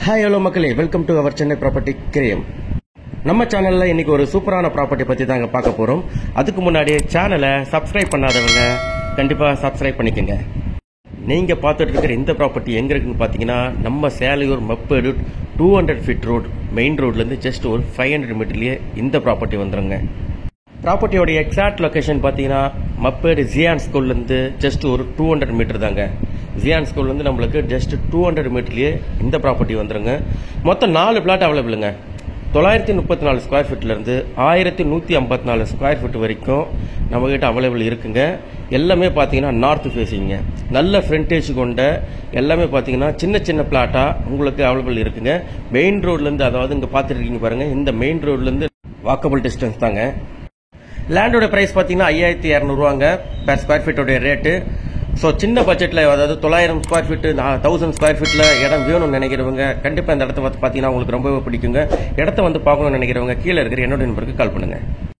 Hi hello மக்களே, welcome to our Chennai property cream. நம்ம சேனல்ல இன்னைக்கு ஒரு சூப்பரான ப்ராப்பர்ட்டி பத்தி தாங்க பார்க்க போறோம். அதுக்கு முன்னாடி சேனலை சப்ஸ்கிரைப் பண்ணாதவங்க கண்டிப்பா சப்ஸ்கிரைப் பண்ணிக்கோங்க. நீங்க பார்த்துட்டு இருக்கிற இந்த ப்ராப்பர்ட்டி எங்க இருக்குன்னு பாத்தீங்கன்னா, நம்ம Selaiyur Mappedu 200 feet road main ரோட்ல இருந்து ஜஸ்ட் ஒரு 500 மீட்டர்லயே இந்த ப்ராப்பர்ட்டி வந்துருங்க. ப்ராப்பர்ட்டியோட எக்ஸாக்ட் லொகேஷன் பாத்தீங்கன்னா, மப்பேடு ஜியான் ஸ்கூல்ல இருந்து ஜஸ்ட் ஒரு 200 மீட்டர் தாங்க. ஜியான் ஸ்கூல்ல இருந்து நம்மளுக்கு ஜஸ்ட் 200 மீட்டர்லயே இந்த ப்ராப்பர்ட்டி வந்துருங்க. மொத்தம் 4 பிளாட் அவைலபிளுங்க. 934 ஸ்கொயர் ஃபீட்ல இருந்து 1154 ஸ்கொயர் ஃபீட் வரைக்கும் நம்ம கிட்ட அவைலபிள் இருக்குங்க. எல்லாமே பாத்தீங்கன்னா நார்த் ஃபேசிங்க, நல்ல ஃப்ரண்டேஜ் கொண்ட எல்லாமே பாத்தீங்கன்னா சின்ன சின்ன பிளாட்டா உங்களுக்கு அவைலபிள் இருக்குங்க. மெயின் ரோட்ல இருந்து, அதாவது இங்க பாத்துட்டு இருக்கீங்க பாருங்க, இந்த மெயின் ரோட்ல இருந்து வாக்கபிள் டிஸ்டன்ஸ் தாங்க. லேண்டோட பிரைஸ் பாத்தீங்கன்னா 5200 ரூபாங்க பெர் ஸ்கொயர் ஃபீட்டோட ரேட்டு. ஸோ சின்ன பட்ஜெட்ல, அதாவது 900 ஸ்கொயர் ஃபீட் 1000 ஸ்கொயர் ஃபீட்ல இடம் வேணும்னு நினைக்கிறவங்க கண்டிப்பா இந்த இடத்த பார்த்தீங்கன்னா உங்களுக்கு ரொம்பவே பிடிக்குங்க. இடத்த வந்து பார்க்கணும்னு நினைக்கிறவங்க கீழே இருக்கிற என்னோட நம்பருக்கு கால் பண்ணுங்க.